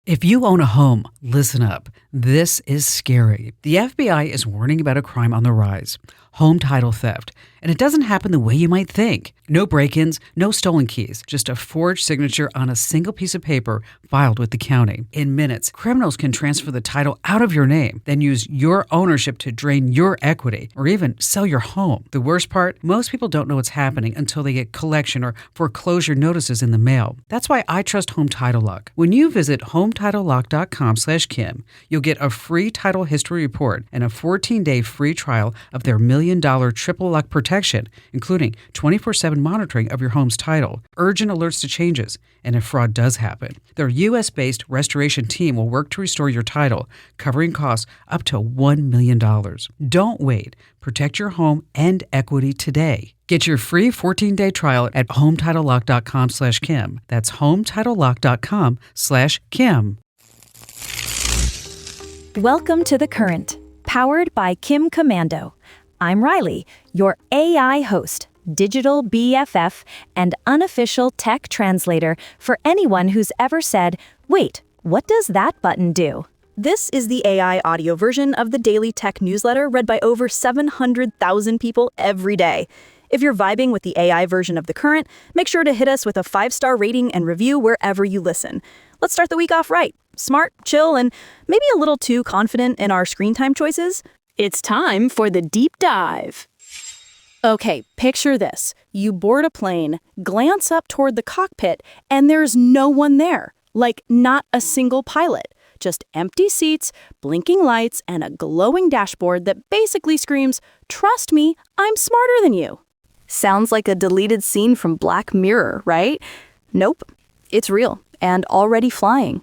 If you own a home, listen up. This is scary. The FBI is warning about a crime on the rise, home title theft. And it doesn't happen the way you might think. No break-ins, no stolen keys, just a forged signature on a single piece of paper filed with the county. In minutes, criminals can transfer the title out of your name, then use your ownership to drain your equity or even sell your home. The worst part, most people don't know what's happening until they get collection or foreclosure notices in the mail. That's why I trust Home Title Lock. When you visit HometitleLock.com/Kim, you'll get a free title history report and a 14-day free trial of their $1 million triple lock protection, including 24/7 monitoring of your home's title, urgent alerts to changes, and if fraud does happen. Their U.S.-based restoration team will work to restore your title, covering costs up to $1 million. Don't wait. Protect your home and equity today. Get your free 14-day trial at HometitleLock.com/Kim. That's HometitleLock.com/Kim. Welcome to The Current, powered by Kim Commando. I'm Riley, your AI host, digital BFF, and unofficial tech translator for anyone who's ever said, "Wait, what does that button do?" This is the AI audio version of the daily tech newsletter read by over 700,000 people every day. If you're vibing with the AI version of The Current, make sure to hit us with a 5-star rating and review wherever you listen. Let's start the week off right. Smart, chill, and maybe a little too confident in our screen time choices. It's time for the deep dive. Okay, picture this. You board a plane, glance up toward the cockpit, and there's no one there. Like, not a single pilot. Just empty seats, blinking lights, and a glowing dashboard that basically screams, "Trust me, I'm smarter than you." Sounds like a deleted scene from Black Mirror, right? Nope. It's real and already flying.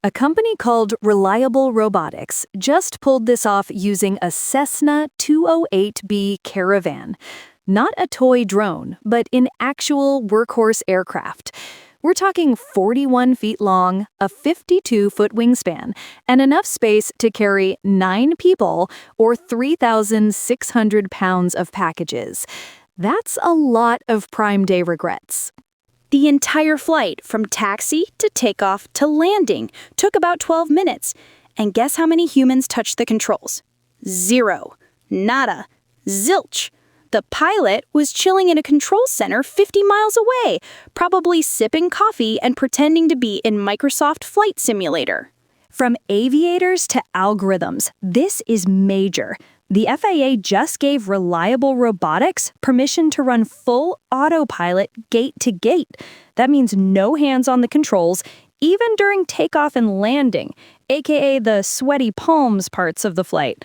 A company called Reliable Robotics just pulled this off using a Cessna 208B Caravan. Not a toy drone, but an actual workhorse aircraft. We're talking 41 feet long, a 52-foot wingspan, and enough space to carry 9 people or 3,600 pounds of packages. That's a lot of Prime Day regrets. The entire flight, from taxi to takeoff to landing, took about 12 minutes. And guess how many humans touched the controls? 0. Nada. Zilch. The pilot was chilling in a control center 50 miles away, probably sipping coffee and pretending to be in Microsoft Flight Simulator. From aviators to algorithms, this is major. The FAA just gave Reliable Robotics permission to run full autopilot gate to gate. That means no hands on the controls, even during takeoff and landing, aka the sweaty palms parts of the flight.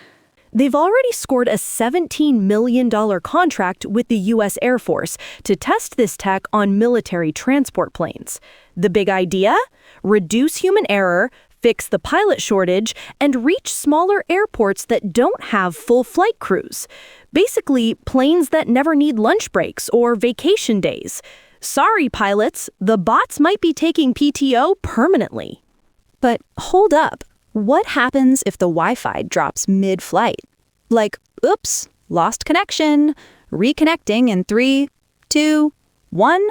They've already scored a $17 million contract with the U.S. Air Force to test this tech on military transport planes. The big idea? Reduce human error, fix the pilot shortage, and reach smaller airports that don't have full flight crews. Basically, planes that never need lunch breaks or vacation days. Sorry, pilots, the bots might be taking PTO permanently. But hold up. What happens if the Wi-Fi drops mid-flight? Like, oops, lost connection, reconnecting in 3, 2, 1?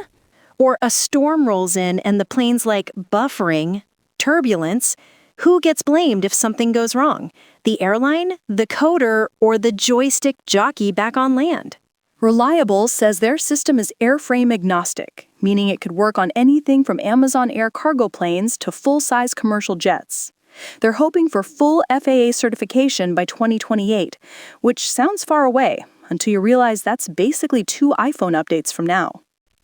Or a storm rolls in and the plane's like buffering, turbulence. Who gets blamed if something goes wrong? The airline, the coder, or the joystick jockey back on land? Reliable says their system is airframe agnostic, meaning it could work on anything from Amazon Air cargo planes to full-size commercial jets. They're hoping for full FAA certification by 2028, which sounds far away until you realize that's basically 2 iPhone updates from now.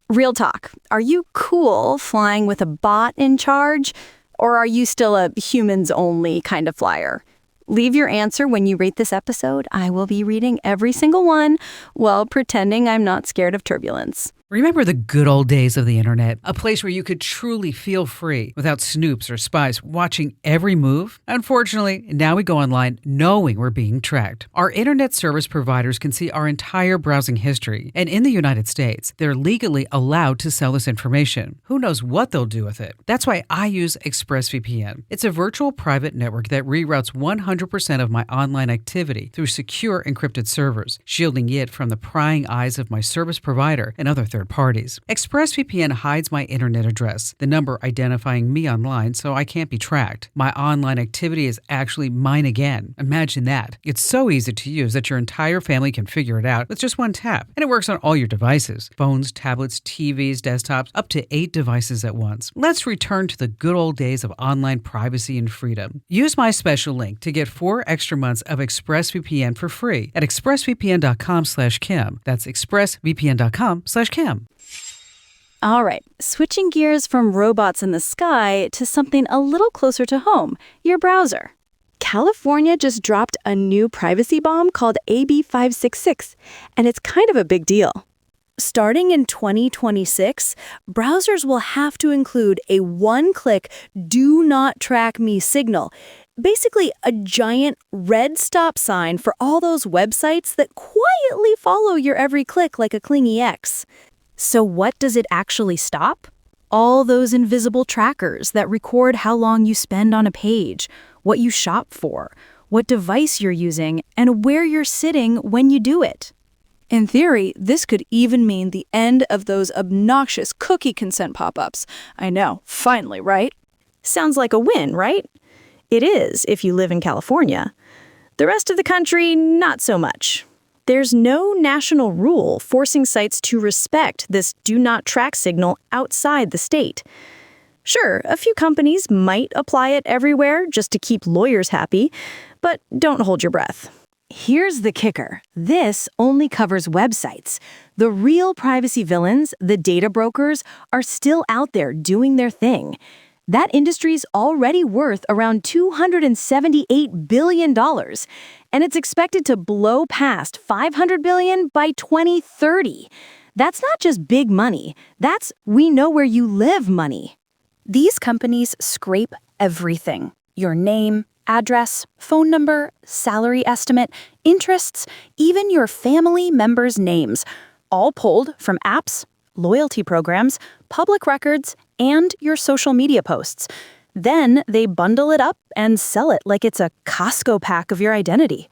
Real talk, are you cool flying with a bot in charge? Or are you still a humans-only kind of flyer? Leave your answer when you rate this episode. I will be reading every single one while pretending I'm not scared of turbulence. Remember the good old days of the internet, a place where you could truly feel free without snoops or spies watching every move? Unfortunately, now we go online knowing we're being tracked. Our internet service providers can see our entire browsing history, and in the United States, they're legally allowed to sell this information. Who knows what they'll do with it? That's why I use ExpressVPN. It's a virtual private network that reroutes 100% of my online activity through secure encrypted servers, shielding it from the prying eyes of my service provider and other third parties. ExpressVPN hides my internet address, the number identifying me online, so I can't be tracked. My online activity is actually mine again. Imagine that. It's so easy to use that your entire family can figure it out with just one tap. And it works on all your devices: phones, tablets, TVs, desktops, up to 8 devices at once. Let's return to the good old days of online privacy and freedom. Use my special link to get 4 extra months of ExpressVPN for free at expressvpn.com/Kim. That's expressvpn.com/Kim. All right, switching gears from robots in the sky to something a little closer to home, your browser. California just dropped a new privacy bomb called AB 566, and it's kind of a big deal. Starting in 2026, browsers will have to include a one-click "Do Not Track Me" signal, basically a giant red stop sign for all those websites that quietly follow your every click like a clingy ex. So what does it actually stop? All those invisible trackers that record how long you spend on a page, what you shop for, what device you're using, and where you're sitting when you do it. In theory, this could even mean the end of those obnoxious cookie consent pop-ups. I know, finally, right? Sounds like a win, right? It is if you live in California. The rest of the country, not so much. There's no national rule forcing sites to respect this do not track signal outside the state. Sure, a few companies might apply it everywhere just to keep lawyers happy, but don't hold your breath. Here's the kicker. This only covers websites. The real privacy villains, the data brokers, are still out there doing their thing. That industry's already worth around $278 billion, and it's expected to blow past $500 billion by 2030. That's not just big money. That's we know where you live money. These companies scrape everything: your name, address, phone number, salary estimate, interests, even your family members' names, all pulled from apps, loyalty programs, public records, and your social media posts. Then they bundle it up and sell it like it's a Costco pack of your identity.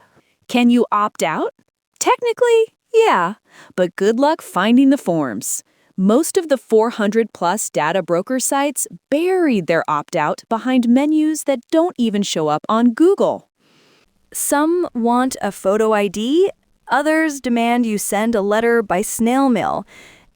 Can you opt out? Technically, yeah, but good luck finding the forms. Most of the 400-plus data broker sites buried their opt-out behind menus that don't even show up on Google. Some want a photo ID, others demand you send a letter by snail mail,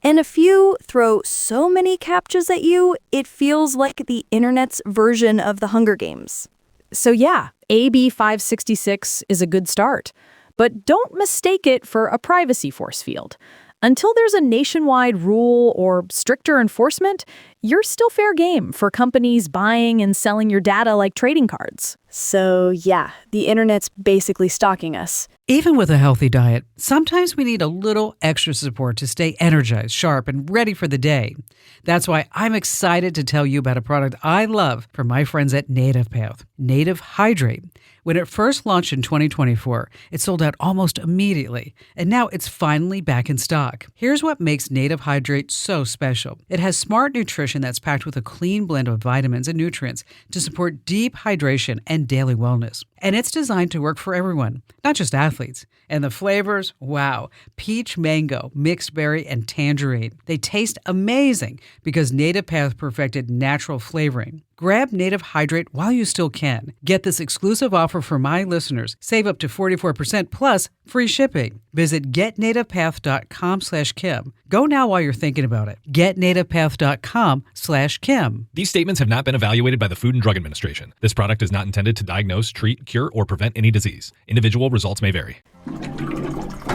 and a few throw so many CAPTCHAs at you, it feels like the internet's version of the Hunger Games. So yeah, AB 566 is a good start, but don't mistake it for a privacy force field. Until there's a nationwide rule or stricter enforcement, you're still fair game for companies buying and selling your data like trading cards. So yeah, the internet's basically stalking us. Even with a healthy diet, sometimes we need a little extra support to stay energized, sharp, and ready for the day. That's why I'm excited to tell you about a product I love from my friends at Native Path, Native Hydrate. When it first launched in 2024, it sold out almost immediately, and now it's finally back in stock. Here's what makes Native Hydrate so special. It has smart nutrition that's packed with a clean blend of vitamins and nutrients to support deep hydration and daily wellness. And it's designed to work for everyone, not just athletes. And the flavors, wow, peach mango, mixed berry, and tangerine. They taste amazing because Native Path perfected natural flavoring. Grab Native Hydrate while you still can. Get this exclusive offer for my listeners. Save up to 44% plus free shipping. Visit getnativepath.com/Kim. Go now while you're thinking about it. Getnativepath.com/Kim. These statements have not been evaluated by the Food and Drug Administration. This product is not intended to diagnose, treat, cure, or prevent any disease. Individual results may vary.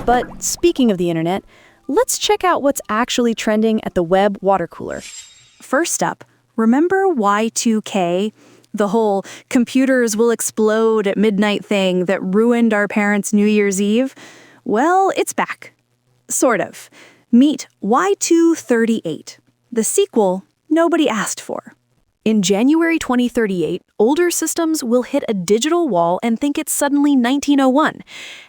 But speaking of the internet, let's check out what's actually trending at the web water cooler. First up, remember Y2K? The whole computers will explode at midnight thing that ruined our parents' New Year's Eve? Well, it's back. Sort of. Meet Y238, the sequel nobody asked for. In January 2038, older systems will hit a digital wall and think it's suddenly 1901.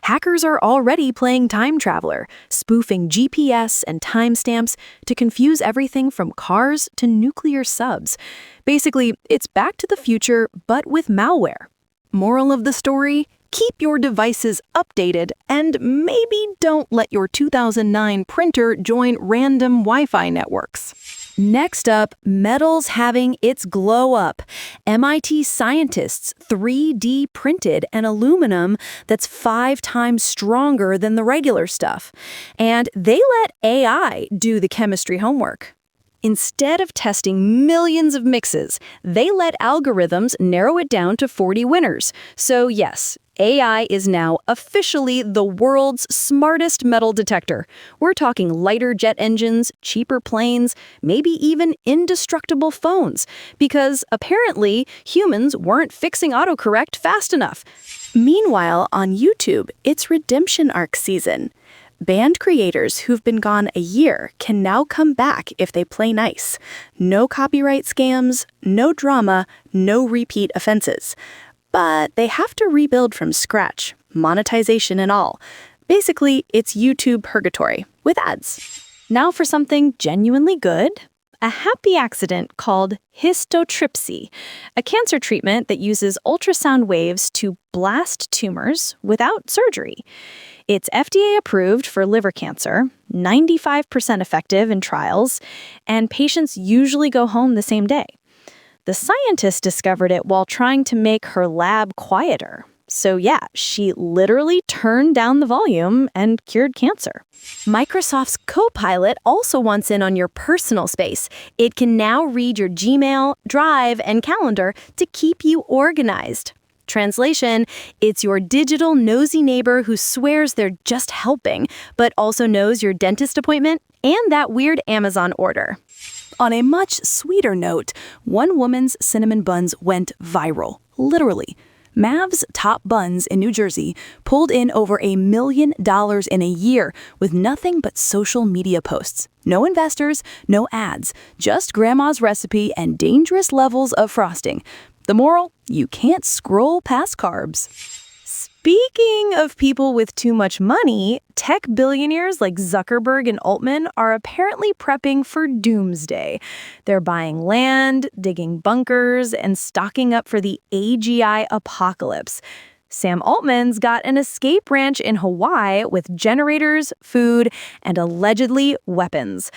Hackers are already playing time traveler, spoofing GPS and timestamps to confuse everything from cars to nuclear subs. Basically, it's Back to the Future, but with malware. Moral of the story, keep your devices updated, and maybe don't let your 2009 printer join random Wi-Fi networks. Next up, metals having its glow up. MIT scientists 3D printed an aluminum that's 5 times stronger than the regular stuff. And they let AI do the chemistry homework. Instead of testing millions of mixes, they let algorithms narrow it down to 40 winners. So yes, AI is now officially the world's smartest metal detector. We're talking lighter jet engines, cheaper planes, maybe even indestructible phones, because apparently humans weren't fixing autocorrect fast enough. Meanwhile, on YouTube, it's redemption arc season. Band creators who've been gone a year can now come back if they play nice. No copyright scams, no drama, no repeat offenses. But they have to rebuild from scratch, monetization and all. Basically, it's YouTube purgatory with ads. Now for something genuinely good. A happy accident called histotripsy, a cancer treatment that uses ultrasound waves to blast tumors without surgery. It's FDA approved for liver cancer, 95% effective in trials, and patients usually go home the same day. The scientist discovered it while trying to make her lab quieter. So yeah, she literally turned down the volume and cured cancer. Microsoft's CoPilot also wants in on your personal space. It can now read your Gmail, Drive, and calendar to keep you organized. Translation, it's your digital nosy neighbor who swears they're just helping, but also knows your dentist appointment and that weird Amazon order. On a much sweeter note, one woman's cinnamon buns went viral, literally. Mav's top buns in New Jersey pulled in over $1 million in a year with nothing but social media posts. No investors, no ads, just grandma's recipe and dangerous levels of frosting. The moral, you can't scroll past carbs. Speaking of people with too much money, tech billionaires like Zuckerberg and Altman are apparently prepping for doomsday. They're buying land, digging bunkers, and stocking up for the AGI apocalypse. Sam Altman's got an escape ranch in Hawaii with generators, food, and allegedly weapons.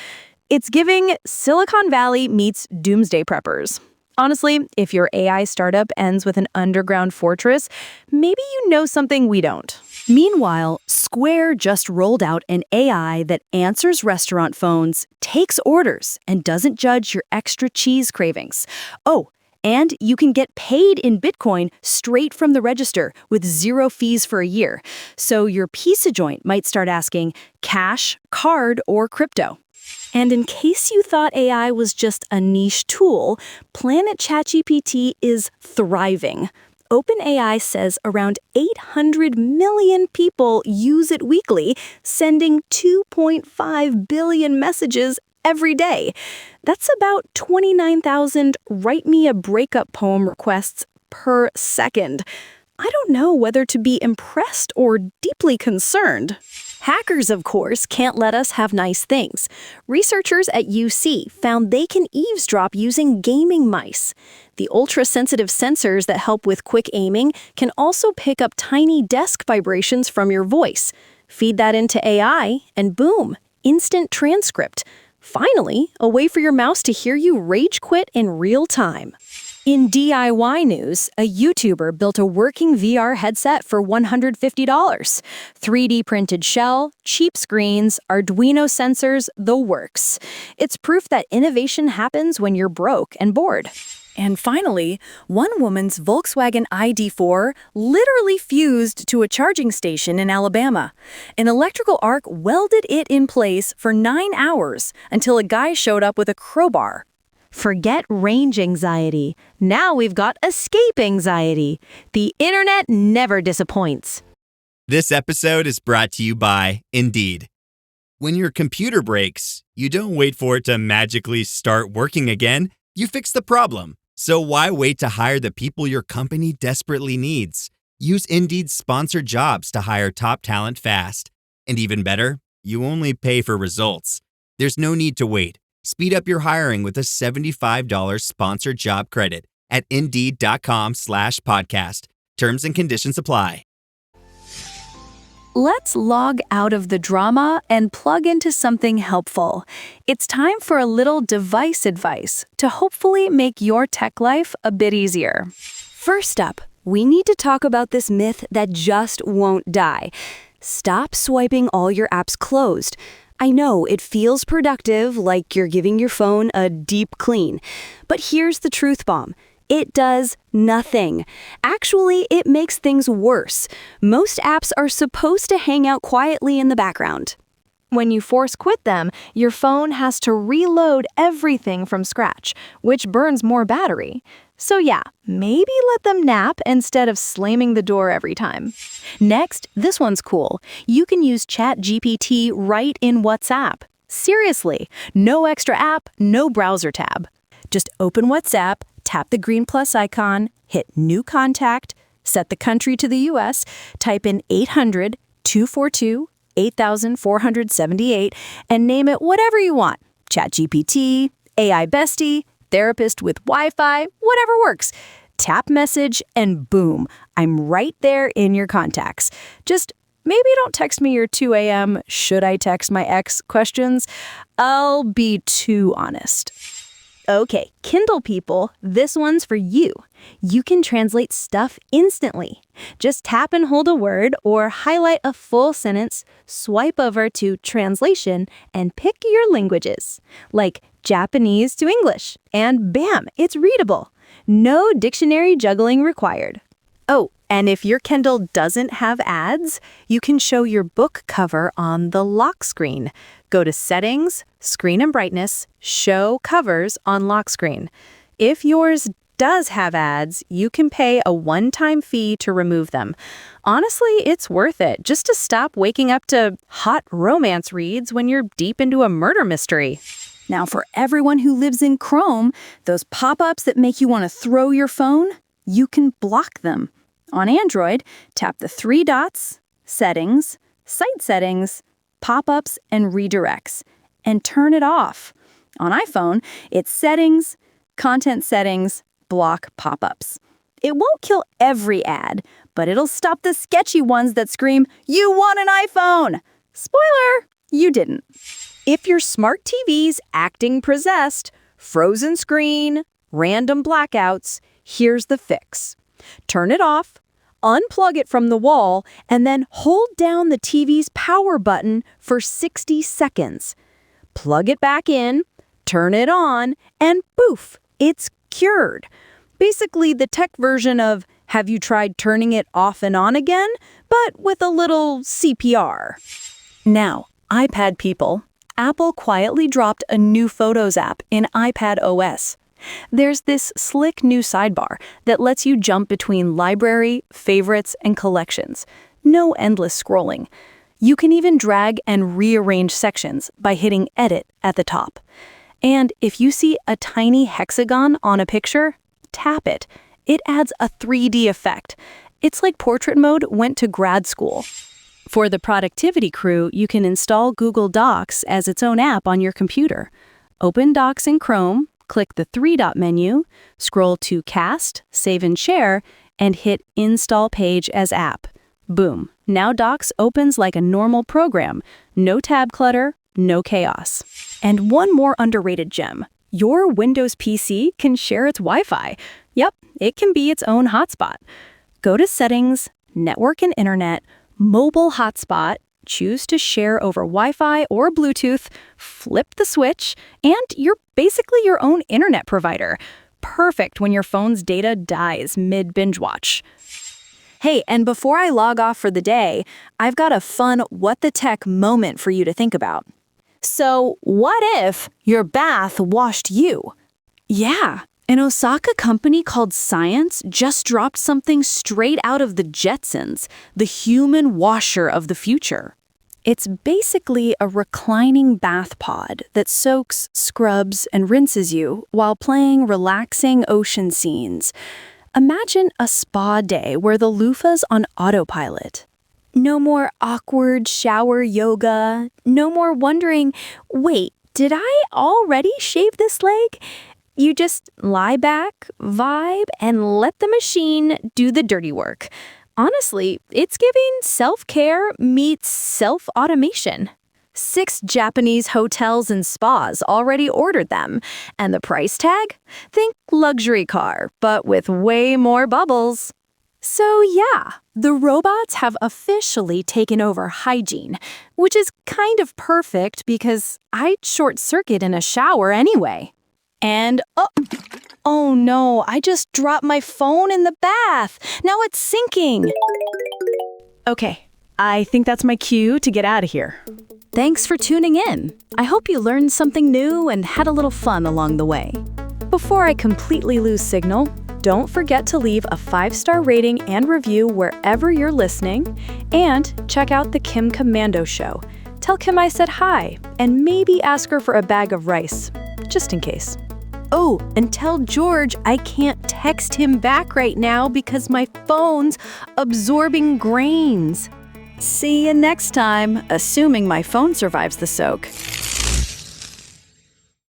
It's giving Silicon Valley meets doomsday preppers. Honestly, if your AI startup ends with an underground fortress, maybe you know something we don't. Meanwhile, Square just rolled out an AI that answers restaurant phones, takes orders, and doesn't judge your extra cheese cravings. Oh, and you can get paid in Bitcoin straight from the register with 0 fees for a year. So your pizza joint might start asking cash, card, or crypto. And in case you thought AI was just a niche tool, Planet ChatGPT is thriving. OpenAI says around 800 million people use it weekly, sending 2.5 billion messages every day. That's about 29,000 write me a breakup poem requests per second. I don't know whether to be impressed or deeply concerned. Hackers, of course, can't let us have nice things. Researchers at UC found they can eavesdrop using gaming mice. The ultra-sensitive sensors that help with quick aiming can also pick up tiny desk vibrations from your voice. Feed that into AI, and boom, instant transcript. Finally, a way for your mouse to hear you rage quit in real time. In DIY news, a YouTuber built a working VR headset for $150. 3D printed shell, cheap screens, Arduino sensors, the works. It's proof that innovation happens when you're broke and bored. And finally, one woman's Volkswagen ID4 literally fused to a charging station in Alabama. An electrical arc welded it in place for 9 hours until a guy showed up with a crowbar. Forget range anxiety. Now we've got escape anxiety. The internet never disappoints. This episode is brought to you by Indeed. When your computer breaks, you don't wait for it to magically start working again. You fix the problem. So why wait to hire the people your company desperately needs? Use Indeed's sponsored jobs to hire top talent fast. And even better, you only pay for results. There's no need to wait. Speed up your hiring with a $75 sponsored job credit at Indeed.com/podcast. Terms and conditions apply. Let's log out of the drama and plug into something helpful. It's time for a little device advice to hopefully make your tech life a bit easier. First up, we need to talk about this myth that just won't die. Stop swiping all your apps closed. I know it feels productive, like you're giving your phone a deep clean. But here's the truth bomb. It does nothing. Actually, it makes things worse. Most apps are supposed to hang out quietly in the background. When you force quit them, your phone has to reload everything from scratch, which burns more battery. So yeah, maybe let them nap instead of slamming the door every time. Next, this one's cool. You can use ChatGPT right in WhatsApp. Seriously, no extra app, no browser tab. Just open WhatsApp, tap the green plus icon, hit New Contact, set the country to the US, type in 800-242-8478, and name it whatever you want. ChatGPT, AI Bestie, Therapist with Wi-Fi, whatever works. Tap message and boom, I'm right there in your contacts. Just maybe don't text me your 2 a.m. should I text my ex questions. I'll be too honest. Okay, Kindle people, this one's for you. You can translate stuff instantly. Just tap and hold a word or highlight a full sentence, swipe over to Translation, and pick your languages, like Japanese to English, and bam, it's readable. No dictionary juggling required. Oh, and if your Kindle doesn't have ads, you can show your book cover on the lock screen. Go to Settings, Screen and Brightness, Show Covers on lock screen. If yours does have ads, you can pay a one-time fee to remove them. Honestly, it's worth it just to stop waking up to hot romance reads when you're deep into a murder mystery. Now, for everyone who lives in Chrome, those pop-ups that make you want to throw your phone, you can block them. On Android, tap the 3 dots, Settings, Site Settings, Pop-ups, and Redirects, and turn it off. On iPhone, it's Settings, Content Settings, Block Pop-ups. It won't kill every ad, but it'll stop the sketchy ones that scream, "You want an iPhone!" Spoiler, you didn't. If your smart TV's acting possessed, frozen screen, random blackouts, here's the fix. Turn it off, unplug it from the wall, and then hold down the TV's power button for 60 seconds. Plug it back in, turn it on, and poof, it's cured. Basically the tech version of have you tried turning it off and on again, but with a little CPR. Now, iPad people, Apple quietly dropped a new Photos app in iPad OS. There's this slick new sidebar that lets you jump between library, favorites, and collections. No endless scrolling. You can even drag and rearrange sections by hitting Edit at the top. And if you see a tiny hexagon on a picture, tap it. It adds a 3D effect. It's like portrait mode went to grad school. For the productivity crew, you can install Google Docs as its own app on your computer. Open Docs in Chrome, click the 3-dot menu, scroll to Cast, Save and Share, and hit Install Page as App. Boom. Now Docs opens like a normal program. No tab clutter, no chaos. And one more underrated gem. Your Windows PC can share its Wi-Fi. Yep, it can be its own hotspot. Go to Settings, Network and Internet, Mobile Hotspot, choose to share over Wi-Fi or Bluetooth, flip the switch, and you're basically your own internet provider. Perfect when your phone's data dies mid-binge watch. Hey, and before I log off for the day, I've got a fun what the tech moment for you to think about. So, what if your bath washed you? Yeah, an Osaka company called Science just dropped something straight out of the Jetsons, the human washer of the future. It's basically a reclining bath pod that soaks, scrubs, and rinses you while playing relaxing ocean scenes. Imagine a spa day where the loofah's on autopilot. No more awkward shower yoga. No more wondering, wait, did I already shave this leg? You just lie back, vibe, and let the machine do the dirty work. Honestly, it's giving self-care meets self-automation. 6 Japanese hotels and spas already ordered them. And the price tag? Think luxury car, but with way more bubbles. So yeah, the robots have officially taken over hygiene, which is kind of perfect because I'd short-circuit in a shower anyway. And oh no, I just dropped my phone in the bath. Now it's sinking. Okay, I think that's my cue to get out of here. Thanks for tuning in. I hope you learned something new and had a little fun along the way. Before I completely lose signal, don't forget to leave a 5-star rating and review wherever you're listening, and check out the Kim Commando Show. Tell Kim I said hi, and maybe ask her for a bag of rice, just in case. Oh, and tell George I can't text him back right now because my phone's absorbing grains. See you next time, assuming my phone survives the soak.